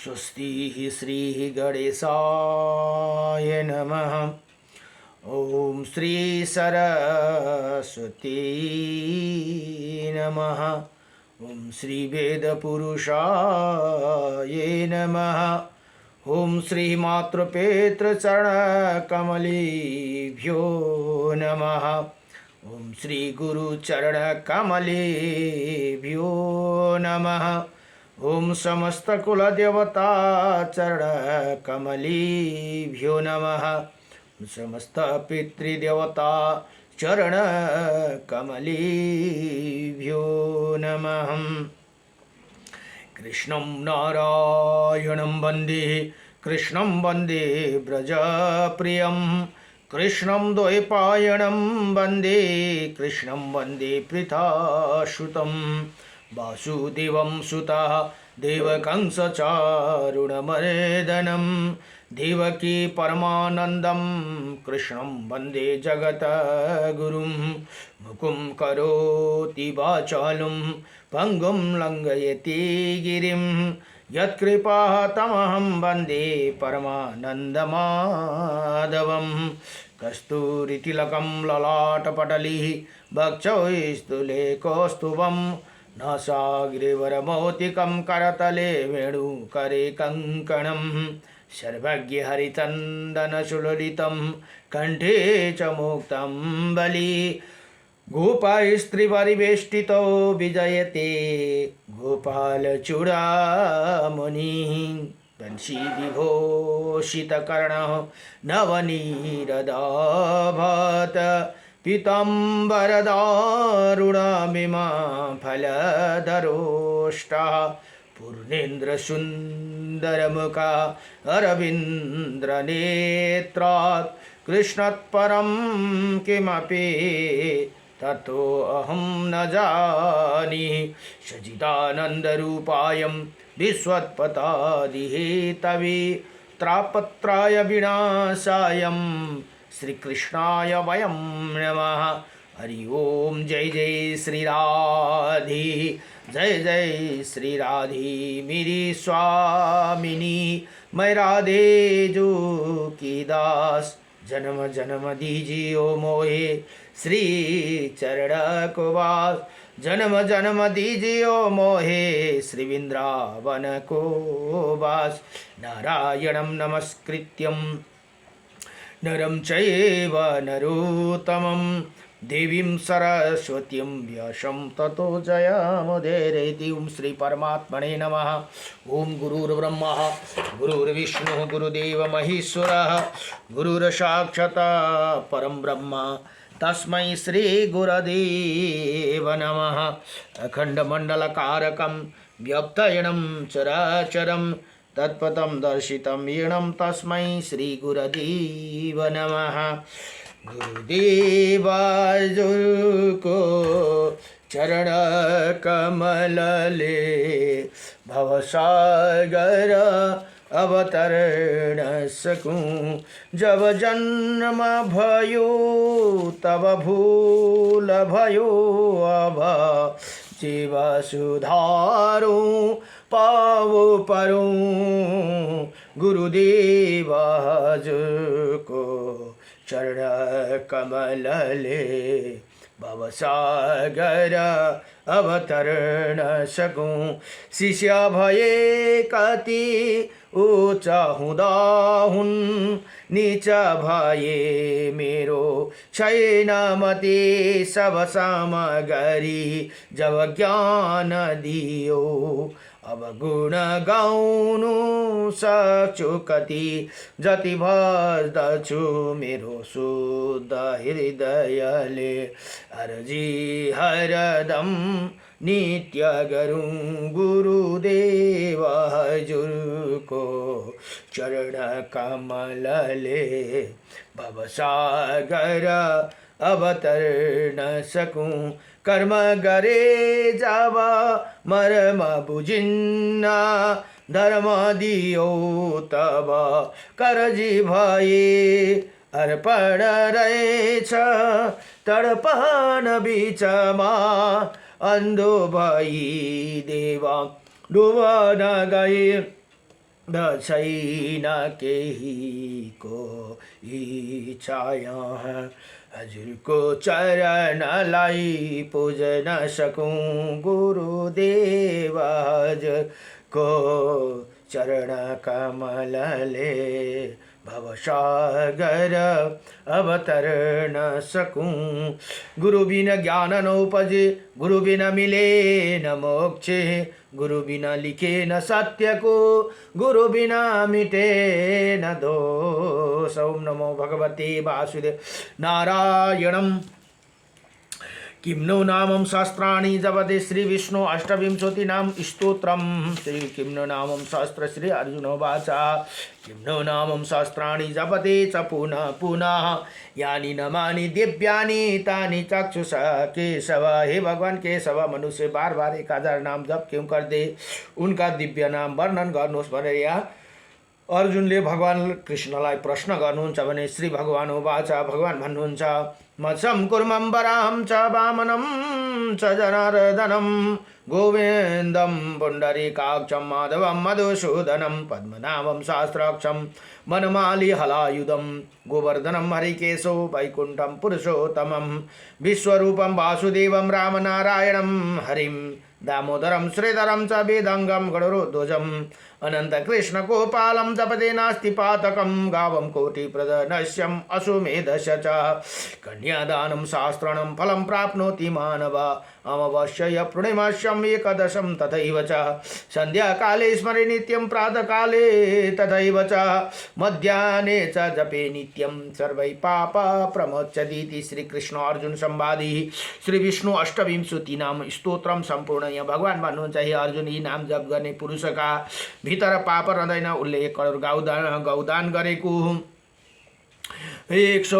स्वस्ति श्री गणेशाय नमः। ओम श्री सरस्वती नमः। ओम श्री वेदपुरुषाय नमः। ओम श्री मातृपितृचरणकमलेभ्यो नमः। ओम श्री गुरुचरणकमलेभ्यो नमः। ओम समस्त कुलदेवता चरणकमलेभ्यो नमः। समस्त पितृदेवता चरणकमलेभ्यो नमः। कृष्णं नारायणं वन्दे कृष्णं वन्दे व्रजप्रियं कृष्णं द्वैपायनं वन्दे कृष्णं वन्दे पृथासुतं वासुदेवं सुतः देवकंसचारुणमर्दनं देवकी परमानन्दं कृष्णं वन्दे जगद्गुरुं मुकुं करोति वाचालं पंगुं लंघयति गिरिं यत्कृपातमहं वन्दे परमानन्दमाधवं कस्तूरितिलकं ललाटपटले वक्षस्थले कौस्तुभं नासाग्रवरमौक्तिकं करतले वेणुकरे कङ्कणं सर्वज्ञहरिचन्दनसुललितं कण्ठे च मुक्तं बलि गोपालस्त्रीपरिवेष्टितो विजयते गोपालचूडामणिः वंशीविभूषितकर्णः नवनीरदाभात पीताम्बरदारुणमिमा फलधरोष्टः पूर्णेन्द्रसुन्दरमुखा अरविन्द्रनेत्रात् कृष्णात्परं किमपि ततो अहं न जानीहि सच्चिदानन्दरूपायं विश्वोत्पत्यादिहेतवे त्रापत्राय विनाशायं श्रीकृष्णाय वयं नमः। हरि ओम। जय जय श्री राधे, जय जय श्री राधे मेरी स्वामिनी। मैं राधे जो की दास, जन्म जन्म दीजियो मोहे श्री चरण को वास। जन्म जन्म दीजियो मोहे श्री वृंदावन को वास। नारायणं नमस्कृत्यं नरं चैव नरोत्तमं देवीं सरस्वतीं व्यासं ततो जयमुदीरयति। ओम श्री परमात्मने नमः। ओम गुरुर्ब्रह्मा गुरुर्विष्णुः गुरुदेव महेश्वरः गुरुर्साक्षात् परं ब्रह्म तस्मै श्री गुरुदेव नमः। अखण्डमण्डलकारकं व्याप्तयनं चराचरं तत्पदं दर्शितं येनं तस्मै श्री गुरुदेव नमः। गुरुदेवार्जुन को चरण कमलले भवसागर अवतरण सकूं। जब जन्म भयो तब भूल भयो अब जीव सुधारू पावो परूं। गुरुदेव को चरण कमलले भवसागर अवतरण सकूं। शिष्य भये कति ऊंचा हुदाहुन नीचा भये मेरो शयनमति सब सामगरी। जब ज्ञान दियो अब गुण गाउनु सक्छु कति जति भज्दछु मेरो शुद्ध हृदयले। अर्जी हरदम नित्य गरुं गुरुदेव हजुरको चरण कमलले भवसागर अवतरण सकूं। कर्म गरे जब मर्म बुझिन्न धर्म दियो तब करजी भए अर्पण रहेछ तडपन बिचमा अंधो भई देवा डुबन गए छैन केही को इच्छाया हजुरको चरणलाई पुज्न सकूं गुरुदेव हजुरको चरण कमलले भवसागर अवतरण सकूं गुरु बिन ज्ञान न उपजे गुरु बिन मिले न मोक्ष गुरु बिना लिखे न सत्य को गुरु बिना मिटे न दोष ओम नमो भगवते वासुदेव नारायणम किं नो नामं शास्त्राणि जपते श्री विष्णु अष्टविंशतिनाम स्तोत्रम श्री किं नो नामं शास्त्र श्री अर्जुन वाचा किं नो नामं शास्त्राणि जपते च पुनः पुनः यानि नमानि दिव्यानि तानि चक्षुषा केशव हे भगवान केशव मनुष्य बार बार 1000 नाम जप क्यों कर दे उनका दिव्य नाम वर्णन गर्नुहोस् भनेर यहाँ अर्जुनले भगवान कृष्णलाई प्रश्न गर्नुहुन्छ भने श्री भगवान वाचा भगवान भन्नुहुन्छ मत्सं कुर्मं वराहं च वामनं च जनार्दनं गोविन्दं पुण्डरीकाक्षं माधवं मधुसूदनं पद्मनाभं सहस्राक्षं वनमाली हलायुधं गोवर्धनं हरिकेशो वैकुण्ठं पुरुषोत्तमं विश्वरूपं वासुदेवं रामनारायणं हरिं दामोदरं श्रीधरं च वेदांगं गणरोध्वजम् अनंत कृष्ण गोपालं जपते नास्ति पातकं गावं कोटिप्रदनश्यम् अश्वमेधस्य च कन्यादानं शास्त्रणं फलं प्राप्नोति मानव अमावास्यया पूर्णिमास्याम् एकदशं तथैव च संध्याकाले स्मरे नित्यं प्रातःकाले तथैव च मध्याह्ने च जपे नित्यं सर्वै पाप प्रमोच्यति श्री कृष्ण अर्जुन संवादी श्री विष्णु अष्टविंशति नाम स्तोत्रम सम्पूर्ण यहाँ भगवान भन्नुहुन्छ हे अर्जुन यी नाम जप गर्ने पुरुषका भित्र पाप रहँदैन उसले 1 करोड गौदान गरेको 100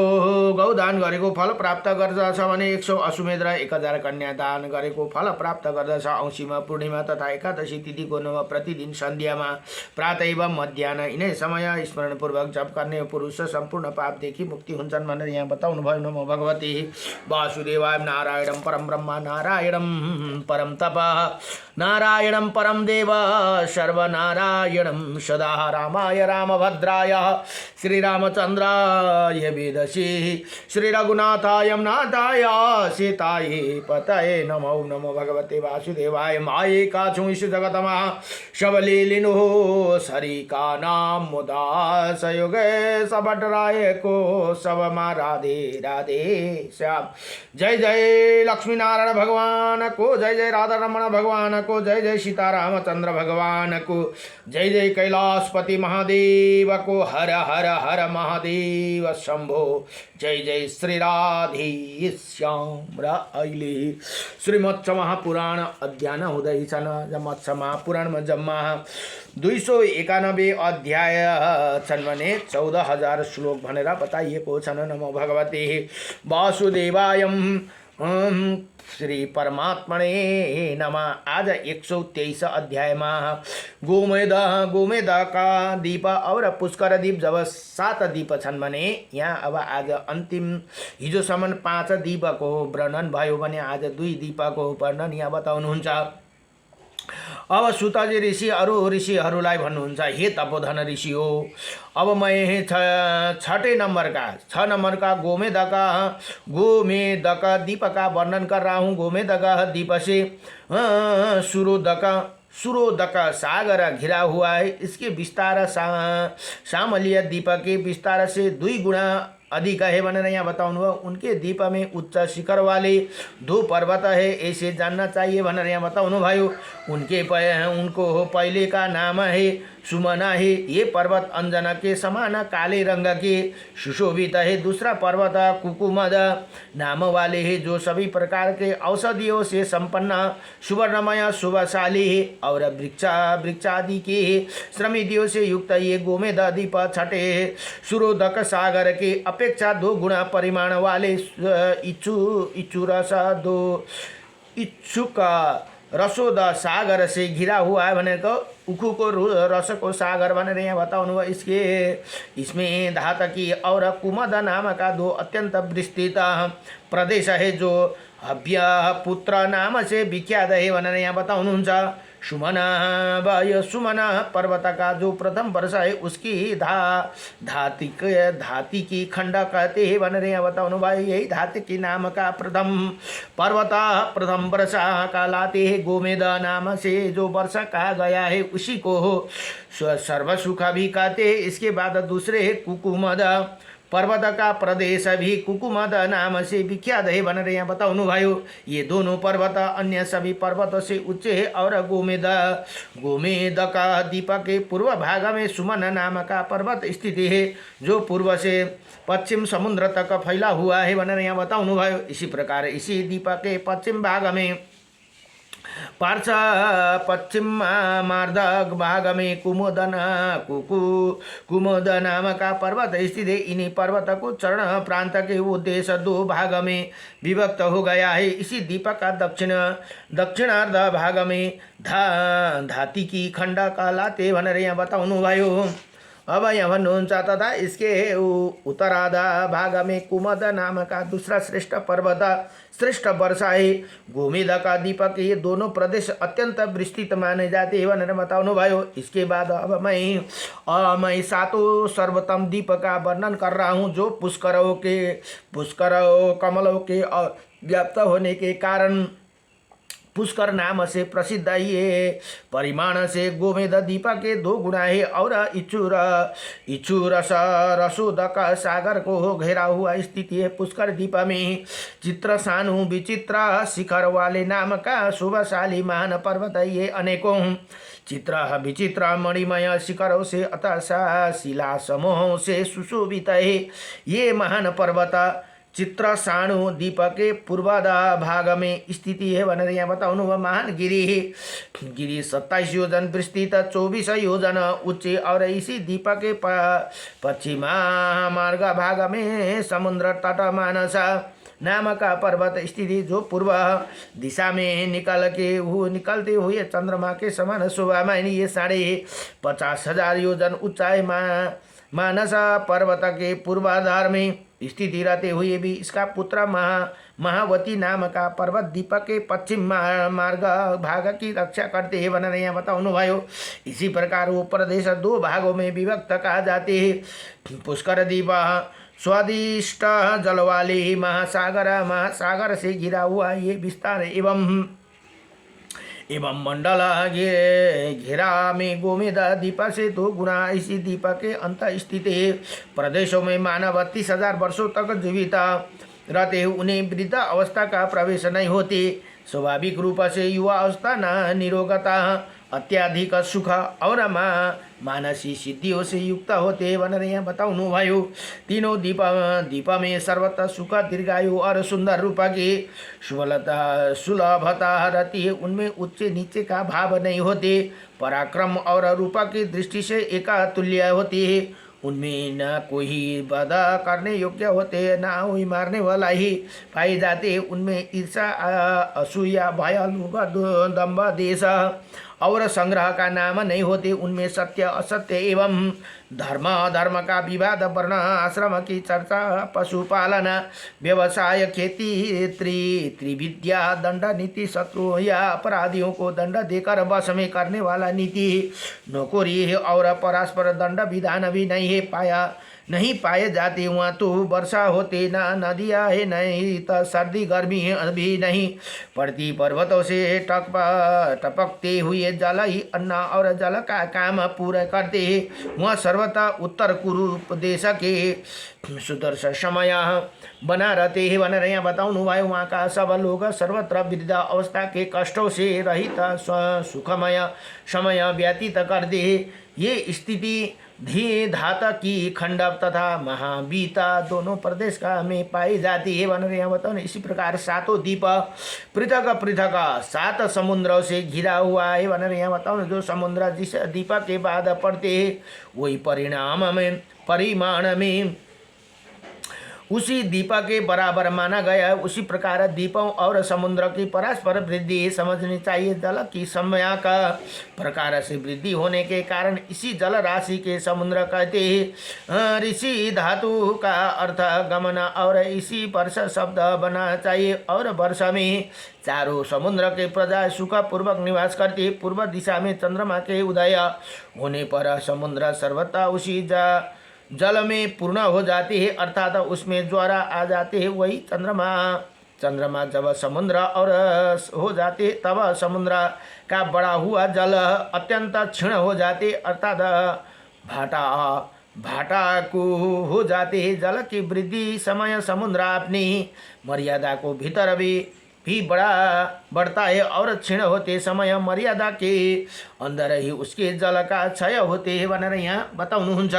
गौदान गरेको फल प्राप्त गर्दछ भने 100 अश्वमेध र 1000 कन्या दान गरेको फल प्राप्त गर्दछ औँसीमा पूर्णिमा तथा एकादशी तिथिको नव प्रतिदिन सन्ध्यामा प्रातः एवं मध्याह्न यिनै समय स्मरणपूर्वक जप गर्ने पुरुष सम्पूर्ण पापदेखि मुक्ति हुन्छन् भनेर यहाँ बताउनु भयो नमो भगवते वासुदेवाय नारायणं परम ब्रह्म नारायणं परम तप नारायणं परम देव सर्वनारायणं सदा रामाय रामभद्राय श्रीरामचन्द्राय वेदसी श्री रघुनाथाय नाथाय सीताय पतये नमो नमो भगवते वासुदेवाय माये काछु इस जगतमा शबलीलिनु सरी का नाम मुदास युगे सबटराय को सबमा राधे राधे श्याम जय जय लक्ष्मी नारायण भगवान को जय जय राधा रमण भगवान को जय जय सीतारामचंद्र भगवान को जय जय कैलाशपति महादेव को हर हर हर महादेव शंभो जय जय श्री राधे श्याम र अहिले श्री मत्स्य महापुराण अध्ययन हुँदैछन् मत्स्य महापुराणमा जम्मा 291 अध्याय छन् भने 14,000 श्लोक भनेर बताइएको छन् नमो भगवते वासुदेवाय श्री परमात्मने नमः आज 123 अध्यायमा गोमेद का दीप और पुष्कर दीप जब 7 दीप छन् भने यहाँ अब आज अन्तिम हिजोसम्म 5 दीपको वर्णन भयो भने आज 2 दीपको वर्णन यहाँ बताउनुहुन्छ अब सुताजी ऋषि अरू ऋषिहरूलाई भन्नुहुन्छ हे तपोधन ऋषि हो अब मैं 6 नंबर का गोमेदक दीप का वर्णन कर रहा हूँ। गोमेदक दीप से सुरोदक सागर घिरा हुआ है। इसके विस्तार सामलीय दीप के विस्तार से 2 गुना अधिक है भनेर यहाँ बताउनु भयो। उनके दीप में उच्च शिखर वाले 2 पर्वत है ऐसे जानना चाहिए भनेर यहाँ बताउनु भयो। उनको पहले का नाम है सुमना है। ये पर्वत अंजना के समान काले रंग के सुशोभित है। दूसरा पर्वत कुकुमद नाम वाले है जो सभी प्रकार के औषधियों से संपन्न सुवर्णमय शुभशाली है और वृक्षादि के श्रमिदियों से युक्त ये गोमेद दीप छठे है। सुरोदक सागर के अपेक्षा 2 गुना परिमाण वाले इच्छुक रसोद सागर से घिरा हुआ है भनेको उखुको रस को सागर भनेर यहाँ बताउनु भयो। इसमें धातकी और कुमद नाम का 2 अत्यंत विस्तृत प्रदेश है जो अभ्य पुत्र नाम से विख्यात है भनेर यहाँ बताउनुहुन्छ। सुमना वाय सुमना पर्वत का जो प्रथम वर्ष है उसकी धाती की खंड कहते हैं भनेर यहाँ बताउनु भयो। यही धाती की नाम का प्रथम पर्वत प्रथम वर्ष कहलाते हैं। गोमेद नाम से जो वर्ष कहा गया है उसी को सर्व सुख भी कहते हैं। इसके बाद दूसरे है कुकुमद पर्वत का प्रदेश भी कुकुमद नाम से विख्यात है भनेर यहाँ बताउनु भयो। ये दोनों पर्वत अन्य सभी पर्वतों से उच्च है। और गोमेद का द्वीप के पूर्व भाग में सुमन नाम का पर्वत स्थित है जो पूर्व से पश्चिम समुद्र तक फैला हुआ है भनेर यहाँ बताउनु भयो। इसी प्रकार इसी द्वीप के पश्चिम भाग में पार्श्व पश्चिम मार्दक भाग में कुमुद नाम का पर्वत स्थित है। इन्हीं पर्वत को चरण प्रांत के उद्देश्य दो भाग में विभक्त हो गया है। इसी द्वीप का दक्षिणार्ध भाग में धाती की खंड कहलाते भनेर यहाँ बताउनु भयो। अब यहाँ भन्नुहुन्छ तथा इसके उत्तराधा भाग में कुमुद नाम का दूसरा श्रेष्ठ वर्षा है। गोमेद का दीपक ये दोनों प्रदेश अत्यंत विस्तृत माने जाते हैं भनेर बताउनु भयो। इसके बाद अब मैं सातों सर्वोत्तम द्वीप का वर्णन कर रहा हूँ जो पुष्कर कमलों के व्याप्त होने के कारण पुष्कर नाम से प्रसिद्ध ये परिमाण से गोमेद द्वीप के दो गुणा है। और इच्छुर रसोदक सागर को घेरा हुआ स्थिति है। पुष्कर द्वीप में चित्र सानु विचित्र शिखर वाले नाम का शुभशाली महान पर्वत है। ये अनेकों चित्र विचित्र मणिमय शिखरों से अतः शिला समूहों से सुशोभित है। ये महान पर्वत चित्र साणु द्वीप के पूर्वाधा भाग में स्थिति है भनेर यहाँ बताउनु भयो। महान गिरी 27 योजन विस्तृत 24 योजन उच्च और इसी द्वीप के पश्चिमा मार्ग भाग में समुद्र तट मानस नाम का पर्वत स्थिति जो पूर्व दिशा में निकलते हुए चंद्रमा के समान शोभामान ये 50,000 योजन ऊंचाई मानस पर्वत के पूर्वाधार में स्थिति रहते हुए भी इसका पुत्र महावती नाम का पर्वत द्वीप के पश्चिम मार्ग भाग की रक्षा करते हैं भनेर यहाँ बताउनु भयो। इसी प्रकार वो प्रदेश दो भागों में विभक्त कहा जाते हैं। पुष्कर द्वीप स्वादिष्ट जल वाले महासागर से घिरा हुआ ये विस्तार एवं मंडल घेरा में गोमेद द्वीप से दो गुना इसी द्वीप के अंत स्थित है। प्रदेशों में मानव 30,000 वर्षों तक जीवित रहते हैं। उन्हें वृद्ध अवस्था का प्रवेश नहीं होते। स्वाभाविक रूप से युवा अवस्था न निरोगता अत्याधिक सुख और मानसिक सिद्धियों से युक्त होते हैं भनेर यहाँ बताउनु भयो। तीनों द्वीप में सर्वत्र सुख दीर्घायु और सुंदर रूप की सुलभता रहती है। उनमें उच्च नीचे का भाव नहीं होते। पराक्रम और रूप की दृष्टि से एक तुल्य होती है। उनमें न कोई बाधा करने योग्य होते हैं न कोई मारने वाला ही पाए जाते। उनमें ईर्षा असूया भय लोभ दंभ देश और संग्रह का नाम नहीं होते। उनमें सत्य असत्य एवं धर्म का विवाद वर्ण आश्रम की चर्चा पशुपालन व्यवसाय खेती त्रिविद्या दंड नीति शत्रु या अपराधियों को दंड देकर वश में करने वाला नीति नौकरी है और परस्पर दंड विधान भी नहीं पाए जाते। वहाँ तो वर्षा होते न नदियाँ है नहीं तो सर्दी गर्मी है भी नहीं पड़ती। पर्वतों से टपकते हुए जल ही अन्न और जल का काम पूरा करते हैं। वहाँ सर्वथा उत्तर कुरु देश के सुदर्श समय बना रहते हैं भनेर यहाँ बताउनु भयो। वहाँ का सब लोग सर्वत्र वृद्ध अवस्था के कष्टों से रहित सुखमय समय व्यतीत करते हैं। ये स्थिति धात की खंड तथा महाबीता दोनों प्रदेश का में पाई जाती है भनेर यहाँ बताउनु। इसी प्रकार सातों द्वीप पृथक 7 समुद्रों से घिरा हुआ है भनेर यहाँ बताउनु। जो समुद्र जिस द्वीप के बाद पड़ते हैं वही परिमाण में उसी दीपक के बराबर माना गया है। उसी प्रकार दीपों और समुद्र की परस्पर वृद्धि समझनी चाहिए। जल की समय का प्रकार से वृद्धि होने के कारण इसी जल राशि के समुद्र कहते हैं। ऋषि धातु का अर्थ गमन और इसी वर्ष शब्द बना चाहिए। और वर्ष में चारों समुद्र के प्रजा सुख पूर्वक निवास करती। पूर्व दिशा में चंद्रमा के उदय होने पर समुद्र सर्वथा उसी जल में पूर्ण हो जाती है, अर्थात उसमें ज्वारा आ जाते हैं। वही चंद्रमा जब समुद्र और हो जाते तब समुद्र का बड़ा हुआ जल अत्यंत क्षीण हो जाते, अर्थात भाटा को हो जाते हैं। जल की वृद्धि समय समुद्र अपनी मर्यादा को भीतर भी बढ़ता है और क्षीण होते समय मर्यादा के अंदर ही उसके जल का क्षय होते हैं भनेर यहाँ बताउनुहुन्छ।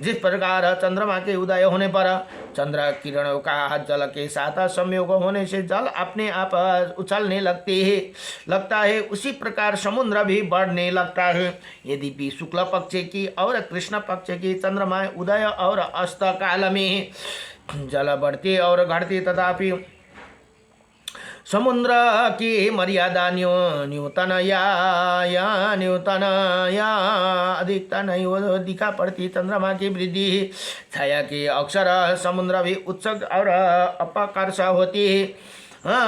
जिस प्रकार चंद्रमा के उदय होने पर चंद्र किरणों का जल के साथ संयोग होने से जल अपने आप उछलने लगता है, उसी प्रकार समुद्र भी बढ़ने लगता है। यद्यपि शुक्ल पक्ष की और कृष्ण पक्ष की चंद्रमा उदय और अस्त काल में जल बढ़ते और घटते, तथापि समुद्र की मर्यादा न्यूनतम या अधिकतम नहीं वो दिखा पड़ती। चंद्रमा की वृद्धि छाया के अक्षर समुद्र भी उत्सुक और अपकर्ष होती है।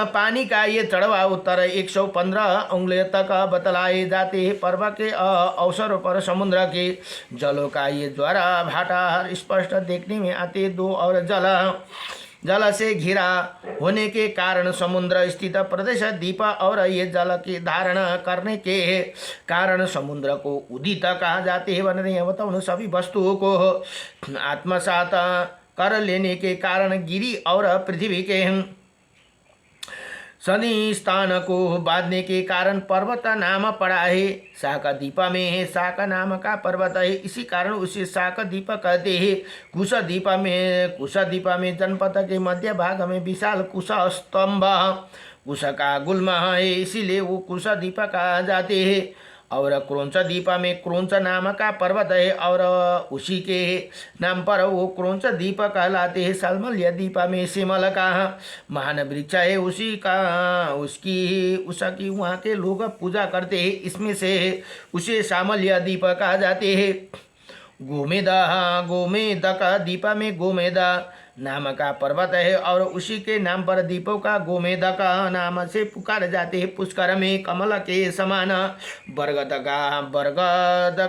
पानी का ये चढ़वा उत्तर 115 उंगलियों तक बतलाए जाते हैं। पर्व के अवसरों पर समुद्र के जलों का ये ज्वारा भाटा स्पष्ट देखने में आते। दो और जल से घिरा होने के कारण समुद्र स्थित प्रदेश दीप और ये जल की धारण करने के कारण समुद्र को उदित कहा जाते हैं। बन रहे हैं बताओ, सभी वस्तुओं को आत्मसात कर लेने के कारण गिरी और पृथ्वी के सनी स्थान को बांधने के कारण पर्वत नाम पड़ा है। शाका दीपा में है, शाका नाम का पर्वत है, इसी कारण उसे शाक दीप कहते हैं। कुश दीपा में जनपद के मध्य भाग में विशाल कुश स्तंभ कुश का गुल्म है, इसीलिए वो कुश दीप कहा जाते हैं। और क्रोंच दीपा में क्रोंच नाम का पर्वत है और उसी के नाम पर वो क्रोंच दीप कहलाते हैं। सालमल्य दीपा में सिमल का महान वृक्ष है, उसकी वहाँ के लोग पूजा करते हैं, इसमें से उसे सामल्य दीप कहा जाते हैं। गोमेदक दीपा में गोमेदा नाम का पर्वत है और उसी के नाम पर दीपों का गोमेदक नाम से पुकार जाते हैं। पुष्कर में कमल के समान बरगद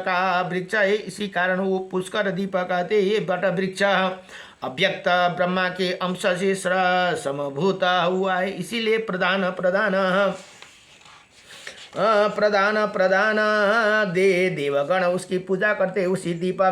का वृक्ष है, इसी कारण वो पुष्कर दीप कहते हैं। बट वृक्ष अव्यक्त ब्रह्मा के अंश से समभूत हुआ है, इसीलिए प्रधान देवगण उसकी पूजा करते। उसी दीपा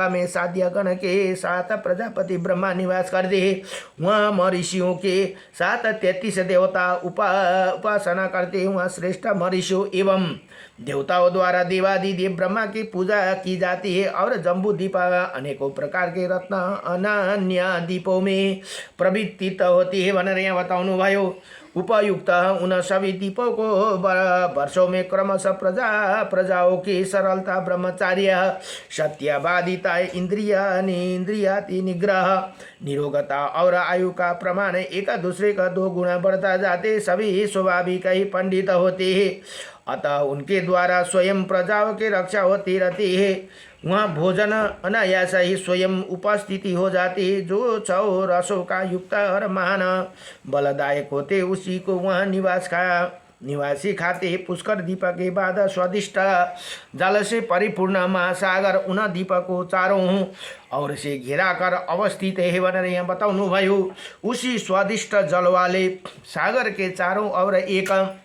में साध्य गण के साथ प्रजापति ब्रह्मा निवास करते हैं। वहाँ महर्षियों के साथ 33 देवता उपासना करते हैं। वहाँ श्रेष्ठ महर्षियों एवं देवताओं द्वारा देवादिदेव ब्रह्मा की पूजा की जाती है। और जम्बू दीपा अनेकों प्रकार के रत्न अनन्य दीपों में प्रवर्तित होती है। भनेर यहाँ बताउनु भयो। उपयुक्त उन सभी दीपों को वर्षों में क्रमशः प्रजाओं की सरलता, ब्रह्मचार्य, सत्यवादिता, इंद्रियाति निग्रह, निरोगता और आयु का प्रमाण एक दूसरे का 2 गुना बढ़ता जाते। सभी स्वाभाविक ही पंडित होते हैं, अतः उनके द्वारा स्वयं प्रजाओं की रक्षा होती रहती है। वहाँ भोजन अनायास ही स्वयं उपस्थिति हो जाती है। जो 6 रसों का युक्त और महान बलदायक होते उसी को वहाँ निवासी खाते। पुष्कर दीपक के बाद स्वादिष्ट जल से परिपूर्ण महासागर उन दीपक को चारों और से घिरा कर अवस्थित है। भनेर यहाँ बताउनु भयो। उसी स्वादिष्ट जल वाले सागर के चारों और एक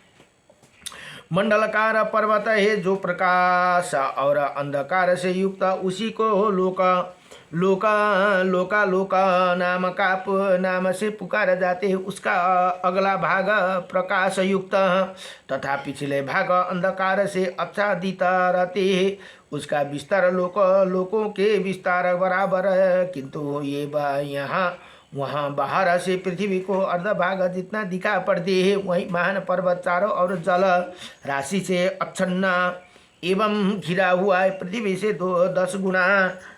मंडलकार पर्वत है, जो प्रकाश और अंधकार से युक्त उसी को लोका नाम से पुकारा जाते हैं। उसका अगला भाग प्रकाश युक्त तथा पिछले भाग अंधकार से आच्छादित रहते हैं। उसका विस्तार लोकों के विस्तार बराबर है, किंतु ये वहाँ बाहर से पृथ्वी को अर्ध भाग जितना दिखा पड़ती है। वही महान पर्वत चारों और जल राशि से एवं घिरा हुआ है पृथ्वी से 10 गुना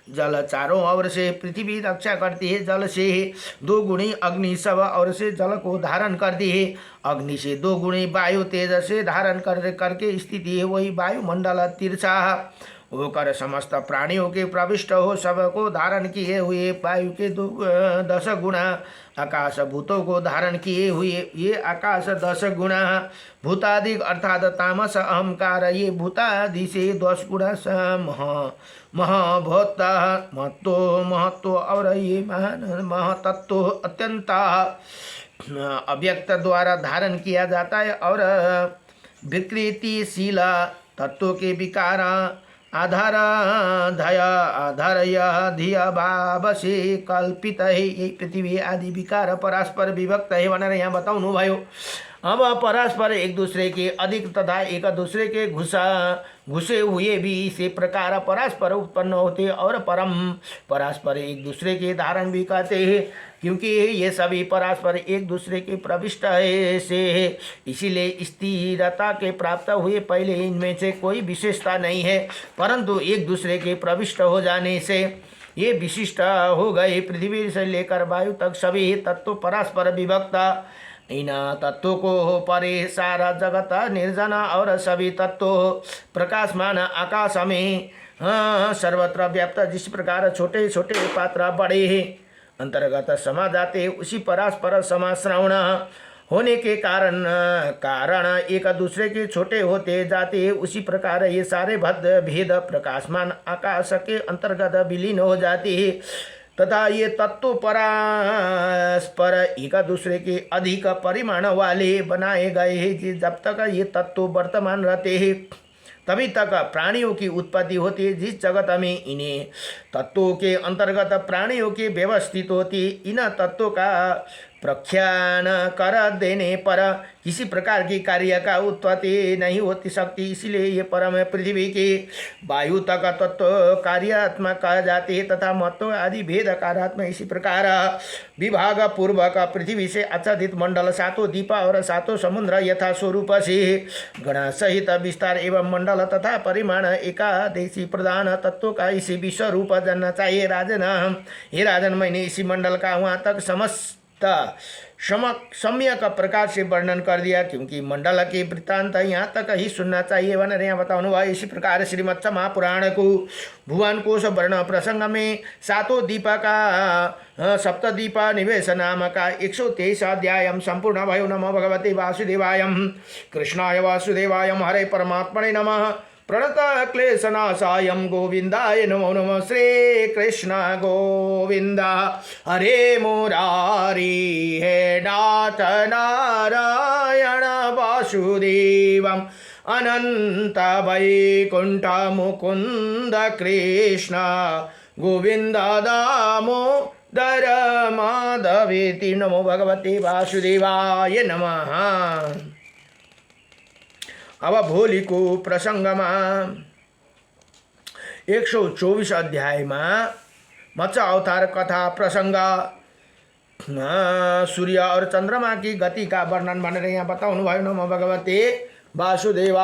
जल, चारों ओर से पृथ्वी रक्षा करती है जल से, 2 गुणी अग्नि सब ओर से जल को धारण करती है, अग्नि से 2 गुणी वायु तेज से धारण करके स्थिति है वही वायुमंडल तिरछा होकर समस्त प्राणियों के प्रविष्ट हो, सबको धारण किए हुए वायु के 10 गुणा आकाश भूतों को धारण किए हुए ये आकाश 10 गुणा, भूतादि अर्थात तामस अहंकार ये भूतादि से 10 गुणा महाभूत महत्व और ये महतत्व अत्यंत अव्यक्त द्वारा धारण किया जाता है और विकृतिशील तत्वों के विकार आधारय धिया भाव से कल्पित है, यही पृथ्वी आदि विकार परस्पर विभक्त है भनेर यहाँ बताउनु भयो। अब परस्पर एक दूसरे के अधिक तथा एक दूसरे के घुसे हुए भी इसी प्रकार परस्पर उत्पन्न होते और परस्पर एक दूसरे के धारण भी करते हैं, क्योंकि ये सभी परस्पर एक दूसरे के प्रविष्ट है से, इसीलिए स्थिरता के प्राप्त हुए पहले इनमें से कोई विशेषता नहीं है, परंतु एक दूसरे के प्रविष्ट हो जाने से ये विशिष्ट हो गए। पृथ्वी से लेकर वायु तक सभी तत्व परस्पर विभक्त, इन तत्वों को परे सारा जगत निर्जन और सभी तत्व प्रकाशमान आकाश में सर्वत्र व्याप्त, जिस प्रकार छोटे छोटे पात्र बड़े अंतर्गत समा जाते उसी परस्पर समाश्रवण होने के कारण एक दूसरे के छोटे होते जाते, उसी प्रकार ये सारे भेद प्रकाशमान आकाश के अंतर्गत विलीन हो जाते हैं तथा ये तत्व परस्पर एक दूसरे के अधिक परिमाण वाले बनाए गए हैं। जब तक ये तत्व वर्तमान रहते हैं तभी तक प्राणियों की उत्पत्ति होती है। जिस जगत में इन्हें तत्वों के अंतर्गत प्राणियों की व्यवस्थित होती, इन तत्वों का प्रख्यान कर देने पर किसी प्रकार की कार्य का उत्पत्ति नहीं होती सकती, इसलिए ये परम पृथ्वी के वायु तक तत्व कार्यात्मक कहा जाते हैं तथा महत्व आदि भेद कार्यात्मक। इसी प्रकार विभाग पूर्वक पृथ्वी से आच्छादित मंडल 7 द्वीप और 7 समुद्र यथा स्वरूप से गण सहित विस्तार एवं मंडल तथा परिमाण एकादशी प्रधान तत्वों का इसी विश्व रूप जानना चाहिए। राजन, हे राजन, मैंने इसी मंडल का वहाँ तक समस्त सम्यक प्रकार से वर्णन कर दिया, क्योंकि मंडल के वृत्तांत यहाँ तक ही सुनना चाहिए भनेर यहाँ बताउनु भयो। इसी प्रकार श्रीमद् महापुराण को भुवन कोश वर्ण प्रसंग में 7 द्वीप का सप्तद्वीप निवेश नाम का 123 अध्याय संपूर्ण भयो। नमो भगवते वासुदेवाय, कृष्णाय वासुदेवाय, हरे परमात्मने नमः। प्रणत क्लेशनाशाय गोविंदाय नमो नमः। श्री कृष्ण गोविंद हरे मुरारी, हे नाथ नारायण वासुदेवम अनंत वैकुंठ मुकुंद कृष्ण गोविंद दामोदर माधवेति। नमो भगवते वासुदेवाय नमः। अब भोलि को प्रसंग में 124 अध्याय में मत्स्य अवतार कथा प्रसंग सूर्य और चंद्रमा की गति का वर्णन भनेर यहाँ बताउनु भयो। नमो भगवते वासुदेवा।